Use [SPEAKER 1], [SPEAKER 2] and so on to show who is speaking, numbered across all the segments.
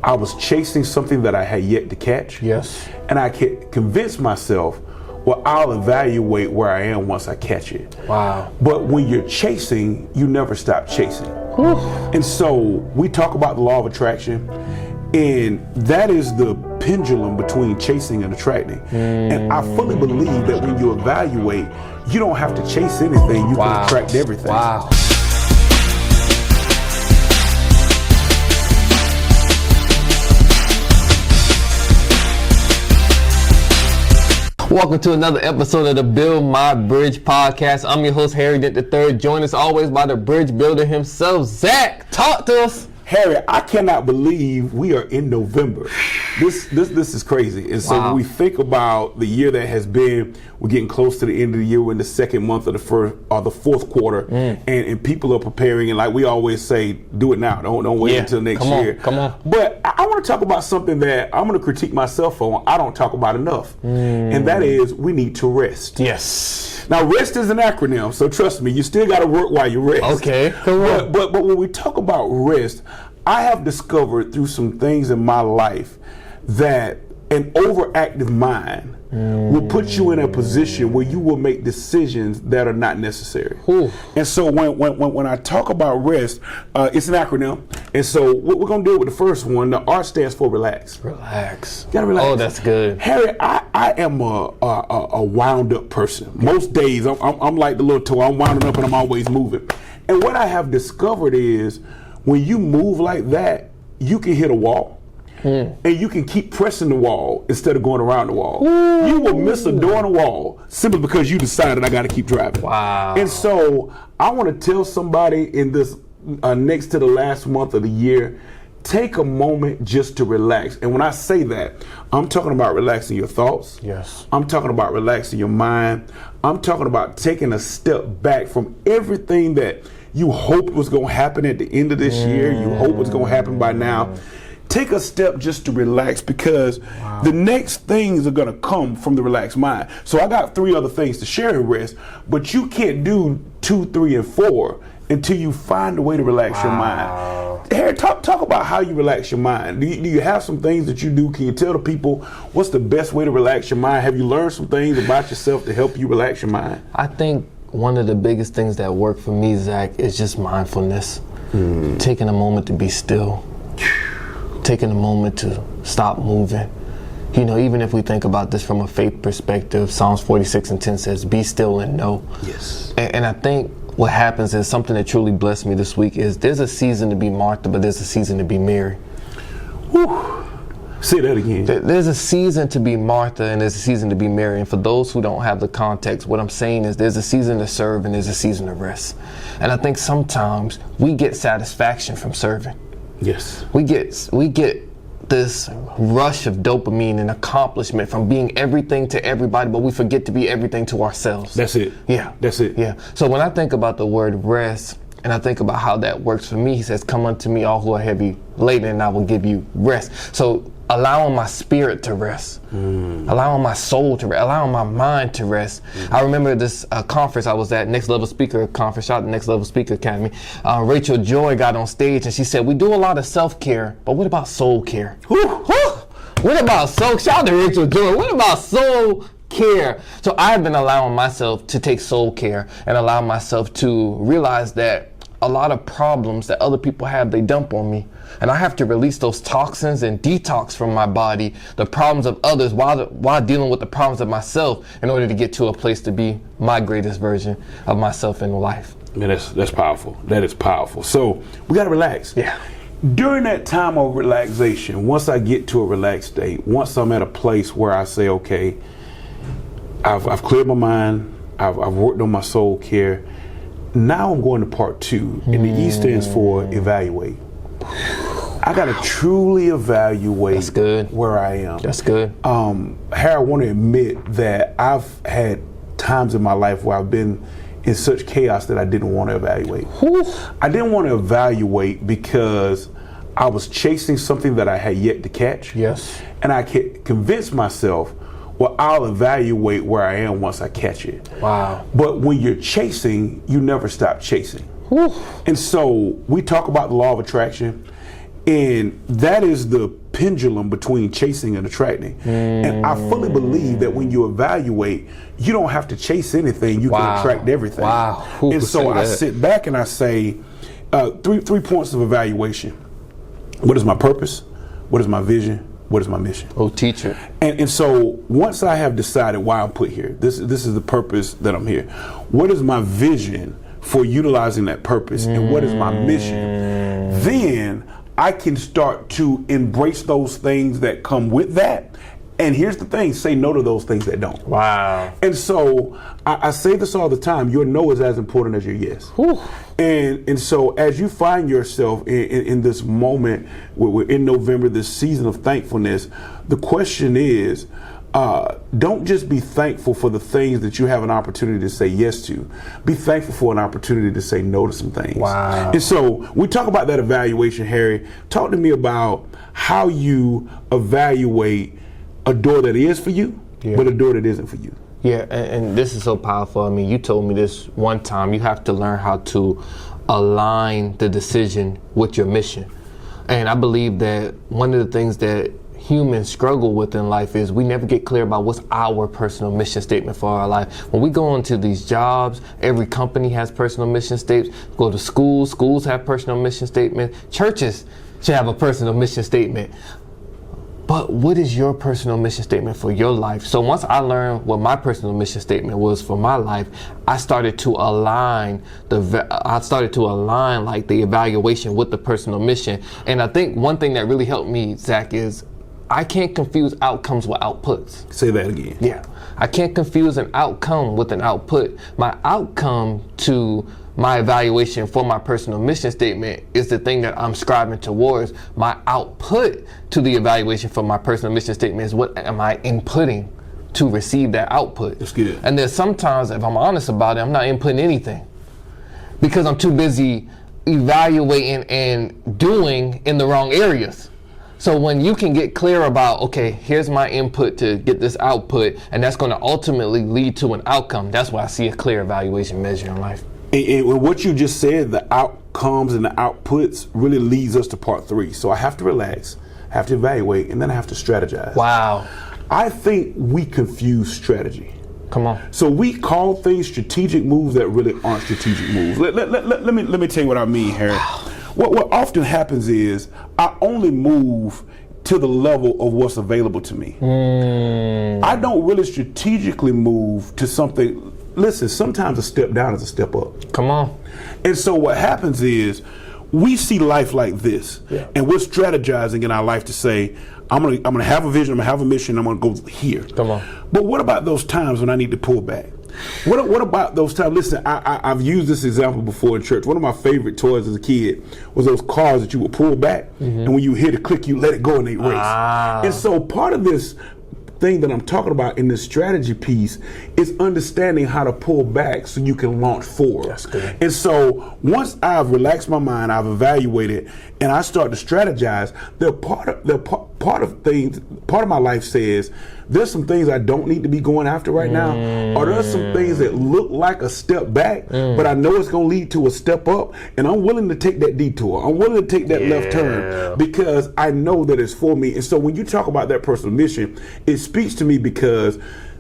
[SPEAKER 1] I was chasing something that I had yet to catch.
[SPEAKER 2] Yes.
[SPEAKER 1] And I could convince myself, well, I'll evaluate where I am once I catch it.
[SPEAKER 2] Wow.
[SPEAKER 1] But when you're chasing, you never stop chasing.
[SPEAKER 2] Whew.
[SPEAKER 1] And so we talk about the law of attraction, and that is the pendulum between chasing and attracting. And I fully believe that when you evaluate, you don't have to chase anything, you can attract everything.
[SPEAKER 2] Wow. Welcome to another episode of the Build My Bridge podcast. I'm your host, Harry Dent III, joined as always by the bridge builder himself, Zach. Talk to us.
[SPEAKER 1] Harry, I cannot believe we are in November. This is crazy. And so when we think about the year that has been, we're getting close to the end of the year. We're in the second month of the fourth quarter, and people are preparing. And like we always say, do it now. Don't wait until next year. Come on. But I want to talk about something that I'm going to critique myself on. I don't talk about enough, and that is we need to rest.
[SPEAKER 2] Yes.
[SPEAKER 1] Now, REST is an acronym, so trust me, you still got to work while you rest.
[SPEAKER 2] Okay, correct.
[SPEAKER 1] But when we talk about rest, I have discovered through some things in my life that an overactive mind will put you in a position where you will make decisions that are not necessary. And so when I talk about rest, it's an acronym. And so we're going to deal with the first one. The R stands for relax.
[SPEAKER 2] Relax.
[SPEAKER 1] You gotta relax.
[SPEAKER 2] Oh, that's good.
[SPEAKER 1] Harry, I am a wound up person. Most days I'm like the little toe. I'm wound up and I'm always moving. And what I have discovered is when you move like that, you can hit a wall. And you can keep pressing the wall instead of going around the wall. You will miss a door on the wall simply because you decided I got to keep driving.
[SPEAKER 2] Wow.
[SPEAKER 1] And so I want to tell somebody in this next to the last month of the year, take a moment just to relax. And when I say that, I'm talking about relaxing your thoughts.
[SPEAKER 2] Yes.
[SPEAKER 1] I'm talking about relaxing your mind. I'm talking about taking a step back from everything that you hoped was going to happen at the end of this year. You hope was going to happen by now. Take a step just to relax, because the next things are going to come from the relaxed mind. So I got 3 other things to share in rest, but you can't do 2, 3, and 4 until you find a way to relax your mind. Harry, talk about how you relax your mind. Do you have some things that you do? Can you tell the people what's the best way to relax your mind? Have you learned some things about yourself to help you relax your mind?
[SPEAKER 2] I think one of the biggest things that work for me, Zach, is just mindfulness. Taking a moment to be still. Taking a moment to stop moving. You know, even if we think about this from a faith perspective, Psalms 46:10 says, be still and know.
[SPEAKER 1] Yes.
[SPEAKER 2] And I think what happens is something that truly blessed me this week is there's a season to be Martha, but there's a season to be Mary.
[SPEAKER 1] Whew. Say that again.
[SPEAKER 2] There's a season to be Martha and there's a season to be Mary. And for those who don't have the context, what I'm saying is there's a season to serve and there's a season to rest. And I think sometimes we get satisfaction from serving.
[SPEAKER 1] Yes.
[SPEAKER 2] We get this rush of dopamine and accomplishment from being everything to everybody, but we forget to be everything to ourselves.
[SPEAKER 1] That's it.
[SPEAKER 2] Yeah.
[SPEAKER 1] That's it.
[SPEAKER 2] Yeah. So when I think about the word rest, and I think about how that works for me, he says, come unto me all who are heavy laden and I will give you rest. So allowing my spirit to rest, allowing my soul to rest, allowing my mind to rest. I remember this conference I was at, Next Level Speaker Conference, shout out to Next Level Speaker Academy. Rachel Joy got on stage and she said, we do a lot of self-care, but what about soul care? What about soul? Shout out to Rachel Joy. What about soul care? So I've been allowing myself to take soul care and allow myself to realize that a lot of problems that other people have, they dump on me. And I have to release those toxins and detox from my body, the problems of others while dealing with the problems of myself in order to get to a place to be my greatest version of myself in life.
[SPEAKER 1] Man, that's powerful. That is powerful. So we got to relax.
[SPEAKER 2] Yeah.
[SPEAKER 1] During that time of relaxation, once I get to a relaxed state, once I'm at a place where I say, okay, I've cleared my mind, I've worked on my soul care, now I'm going to part 2, and the E stands for evaluate. I got to truly evaluate where I am.
[SPEAKER 2] That's good.
[SPEAKER 1] Harry, I want to admit that I've had times in my life where I've been in such chaos that I didn't want to evaluate. I didn't want to evaluate because I was chasing something that I had yet to catch.
[SPEAKER 2] Yes.
[SPEAKER 1] And I could convince myself, well, I'll evaluate where I am once I catch it.
[SPEAKER 2] Wow.
[SPEAKER 1] But when you're chasing, you never stop chasing. And so we talk about the law of attraction, And that is the pendulum between chasing and attracting. And I fully believe that when you evaluate, you don't have to chase anything. You can attract everything.
[SPEAKER 2] Wow.
[SPEAKER 1] And so I sit back and I say, three points of evaluation. What is my purpose? What is my vision? What is my mission?
[SPEAKER 2] Oh, teacher.
[SPEAKER 1] And so once I have decided why I'm put here, this is the purpose that I'm here. What is my vision for utilizing that purpose? And what is my mission? Then I can start to embrace those things that come with that. And here's the thing, say no to those things that don't.
[SPEAKER 2] Wow.
[SPEAKER 1] And so I say this all the time, your no is as important as your yes.
[SPEAKER 2] Whew.
[SPEAKER 1] And so as you find yourself in this moment where we're in November, this season of thankfulness, the question is, don't just be thankful for the things that you have an opportunity to say yes to. Be thankful for an opportunity to say no to some things.
[SPEAKER 2] Wow.
[SPEAKER 1] And so we talk about that evaluation, Harry. Talk to me about how you evaluate a door that is for you, but a door that isn't for you.
[SPEAKER 2] Yeah, and this is so powerful. I mean, you told me this one time. You have to learn how to align the decision with your mission. And I believe that one of the things that humans struggle with in life is we never get clear about what's our personal mission statement for our life. When we go into these jobs, every company has personal mission statements. Go to schools have personal mission statements. Churches should have a personal mission statement. But what is your personal mission statement for your life? So once I learned what my personal mission statement was for my life, I started to align like the evaluation with the personal mission. And I think one thing that really helped me, Zach, is I can't confuse outcomes with outputs.
[SPEAKER 1] Say that again.
[SPEAKER 2] Yeah. I can't confuse an outcome with an output. My outcome to my evaluation for my personal mission statement is the thing that I'm striving towards. My output to the evaluation for my personal mission statement is what am I inputting to receive that output.
[SPEAKER 1] That's good.
[SPEAKER 2] And there's sometimes, if I'm honest about it, I'm not inputting anything because I'm too busy evaluating and doing in the wrong areas. So when you can get clear about, okay, here's my input to get this output, and that's going to ultimately lead to an outcome, that's why I see a clear evaluation measure in life.
[SPEAKER 1] And what you just said, the outcomes and the outputs really leads us to part 3. So I have to relax, I have to evaluate, and then I have to strategize.
[SPEAKER 2] Wow.
[SPEAKER 1] I think we confuse strategy.
[SPEAKER 2] Come on.
[SPEAKER 1] So we call things strategic moves that really aren't strategic moves. Let me tell you what I mean, Harry. What often happens is I only move to the level of what's available to me. I don't really strategically move to something. Listen, sometimes a step down is a step up.
[SPEAKER 2] Come on.
[SPEAKER 1] And so what happens is we see life like this, and we're strategizing in our life to say, I'm gonna have a vision, I'm gonna have a mission, I'm gonna go here.
[SPEAKER 2] Come on.
[SPEAKER 1] But what about those times when I need to pull back? What about those times? Listen, I've used this example before in church. One of my favorite toys as a kid was those cars that you would pull back, and when you hit a click, you let it go and they race. And so part of this thing that I'm talking about in this strategy piece is understanding how to pull back so you can launch forward.
[SPEAKER 2] That's good.
[SPEAKER 1] And so once I've relaxed my mind, I've evaluated, and I start to strategize, part of my life says there's some things I don't need to be going after right now, or there's some things that look like a step back, but I know it's going to lead to a step up, and I'm willing to take that detour. I'm willing to take that left turn because I know that it's for me. And so when you talk about that personal mission, it speaks to me because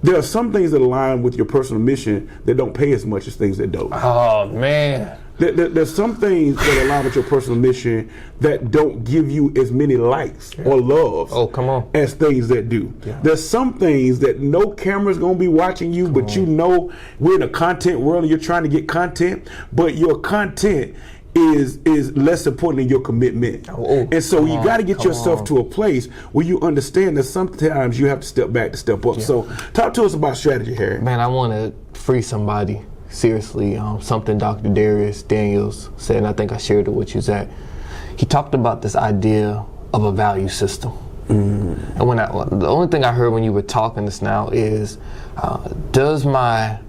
[SPEAKER 1] there are some things that align with your personal mission that don't pay as much as things that don't.
[SPEAKER 2] Oh, man.
[SPEAKER 1] There's some things that align with your personal mission that don't give you as many likes or loves as things that do. Yeah. There's some things that no camera's gonna be watching you, but you know we're in a content world and you're trying to get content, but your content is less important than your commitment. And so you got to get yourself to a place where you understand that sometimes you have to step back to step up. So talk to us about strategy, Harry.
[SPEAKER 2] Man, I want to free somebody. Seriously, something Dr. Darius Daniels said, and I think I shared it with you, Zach. He talked about this idea of a value system. And the only thing I heard when you were talking this now is, does my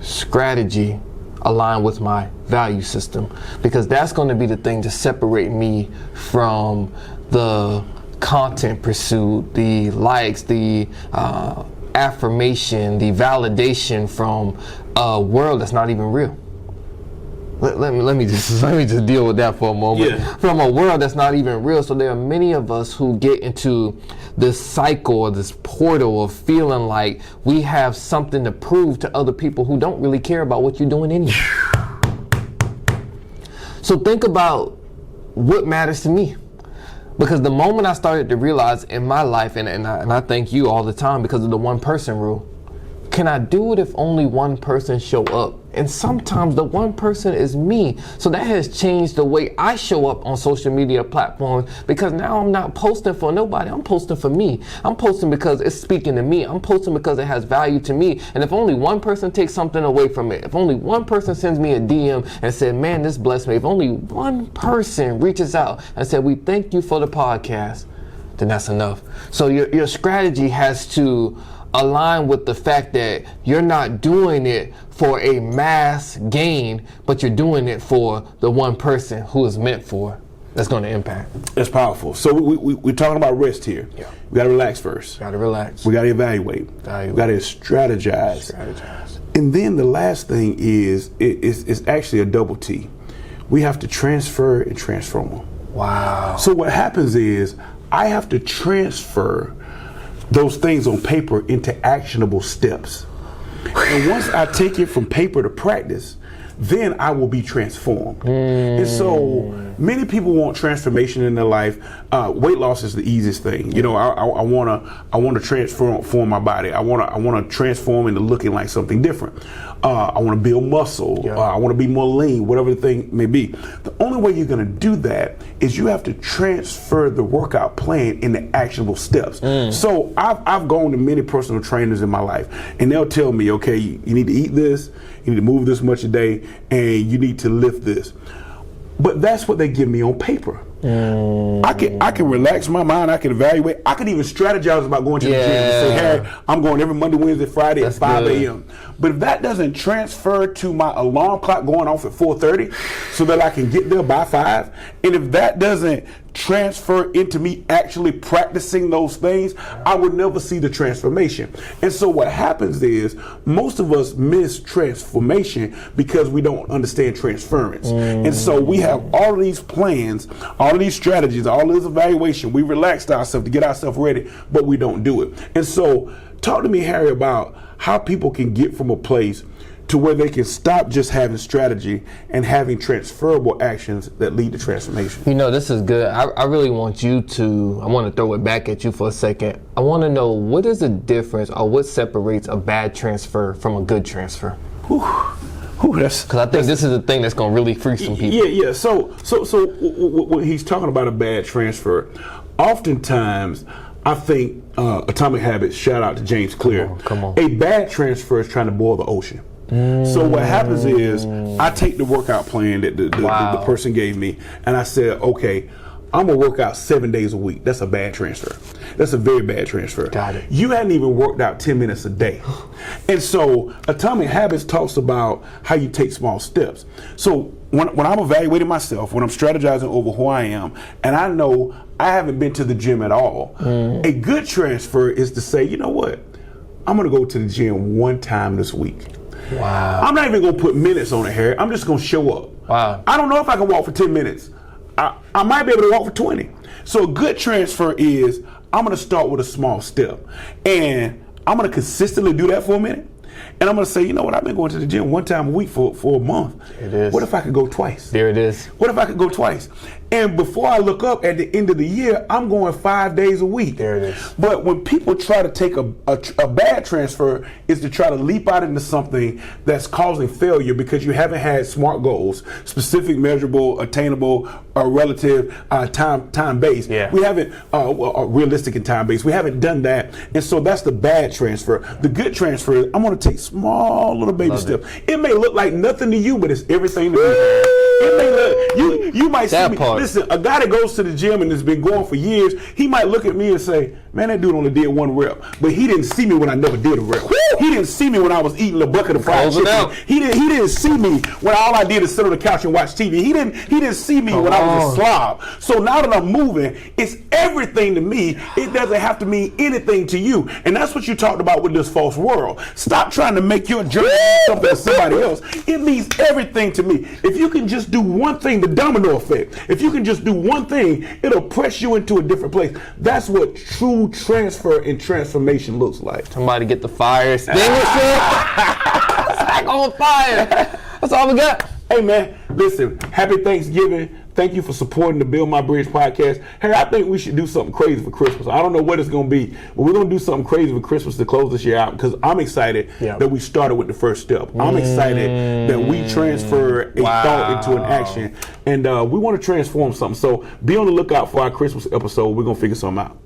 [SPEAKER 2] strategy align with my value system? Because that's going to be the thing to separate me from the content pursuit, the likes, the affirmation, the validation from a world that's not even real. let me just deal with that for a moment.
[SPEAKER 1] Yeah.
[SPEAKER 2] From a world that's not even real. So there are many of us who get into this cycle or this portal of feeling like we have something to prove to other people who don't really care about what you're doing anyway. So think about what matters to me. Because the moment I started to realize in my life, and I thank you all the time because of the one person rule, can I do it if only one person show up? And sometimes the one person is me. So that has changed the way I show up on social media platforms, because now I'm not posting for nobody. I'm posting for me. I'm posting because it's speaking to me. I'm posting because it has value to me. And if only one person takes something away from it, if only one person sends me a DM and said, man, this blessed me, if only one person reaches out and said, we thank you for the podcast, then that's enough. So your strategy has to align with the fact that you're not doing it for a mass gain, but you're doing it for the one person who is meant for, that's going to impact.
[SPEAKER 1] That's powerful. So we're talking about rest here.
[SPEAKER 2] Yeah.
[SPEAKER 1] We got to relax first.
[SPEAKER 2] Got to relax.
[SPEAKER 1] We got to evaluate. We got to strategize. And then the last thing is actually a double T. We have to transfer and transform.
[SPEAKER 2] Wow.
[SPEAKER 1] So what happens is I have to transfer those things on paper into actionable steps. And once I take it from paper to practice, then I will be transformed. And so many people want transformation in their life. Weight loss is the easiest thing. You know, I want to transform my body. I want to transform into looking like something different. I want to build muscle. I want to be more lean, whatever the thing may be. The only way you're going to do that is you have to transfer the workout plan into actionable steps. So I've gone to many personal trainers in my life, and they'll tell me, okay, you need to eat this, you need to move this much a day, and you need to lift this. But that's what they give me on paper. I can relax my mind. I can evaluate. I can even strategize about going to the gym and say, hey, I'm going every Monday, Wednesday, Friday at 5 a.m. But if that doesn't transfer to my alarm clock going off at 4:30 so that I can get there by 5, and if that doesn't transfer into me actually practicing those things, I would never see the transformation. And so what happens is most of us miss transformation because we don't understand transference. And so we have all of these plans, all of these strategies, all of this evaluation. We relaxed ourselves to get ourselves ready, but we don't do it. And so talk to me, Harry, about how people can get from a place to where they can stop just having strategy and having transferable actions that lead to transformation.
[SPEAKER 2] You know, this is good. I really want you to, I want to throw it back at you for a second. I want to know, what is the difference or what separates a bad transfer from a good transfer? Because I think this is the thing that's going to really free some people.
[SPEAKER 1] Yeah. So when he's talking about a bad transfer, oftentimes I think Atomic Habits, shout out to James Clear.
[SPEAKER 2] Come on.
[SPEAKER 1] A bad transfer is trying to boil the ocean. So what happens is I take the workout plan that the person gave me, and I said, okay, I'm gonna work out 7 days a week. That's a bad transfer. That's a very bad transfer.
[SPEAKER 2] Got it.
[SPEAKER 1] You hadn't even worked out 10 minutes a day. And so Atomic Habits talks about how you take small steps. So when I'm evaluating myself, when I'm strategizing over who I am, and I know I haven't been to the gym at all, a good transfer is to say, you know what? I'm gonna go to the gym one time this week.
[SPEAKER 2] Wow.
[SPEAKER 1] I'm not even gonna put minutes on it, Harry. I'm just gonna show up.
[SPEAKER 2] Wow.
[SPEAKER 1] I don't know if I can walk for 10 minutes. I might be able to walk for 20. So a good transfer is I'm gonna start with a small step, and I'm gonna consistently do that for a minute. And I'm going to say, you know what, I've been going to the gym one time a week for a month.
[SPEAKER 2] It is.
[SPEAKER 1] What if I could go twice?
[SPEAKER 2] There it is.
[SPEAKER 1] What if I could go twice? And before I look up at the end of the year, I'm going 5 days a week.
[SPEAKER 2] There it is.
[SPEAKER 1] But when people try to take a bad transfer, is to try to leap out into something that's causing failure because you haven't had SMART goals, specific, measurable, attainable, relative, time-based.
[SPEAKER 2] Yeah.
[SPEAKER 1] We haven't, realistic and time-based. We haven't done that. And so that's the bad transfer. The good transfer is I'm going to take small little baby steps. It may look like nothing to you, but it's everything to me. It may look, you might see me. listen, a guy that goes to the gym and has been going for years, he might look at me and say, man, that dude only did 1 rep. But he didn't see me when I never did a rep. Woo! He didn't see me when I was eating a bucket of fried chicken. He didn't see me when all I did is sit on the couch and watch TV. He didn't see me when I was a slob. So now that I'm moving, it's everything to me. It doesn't have to mean anything to you. And that's what you talked about with this false world. Stop trying to make your journey something to somebody else. It means everything to me. If you can just do one thing, the domino effect, if you can just do one thing, it'll press you into a different place. That's what true transfer and transformation looks like.
[SPEAKER 2] Somebody get the fire extinguisher. Stack on fire. That's all we got.
[SPEAKER 1] Hey man, listen, happy Thanksgiving. Thank you for supporting the Build My Bridge podcast. Hey, I think we should do something crazy for Christmas. I don't know what it's going to be, but we're going to do something crazy for Christmas to close this year out, because I'm excited that we started with the first step. I'm excited that we transfer a thought into an action, and we want to transform something. So be on the lookout for our Christmas episode. We're going to figure something out.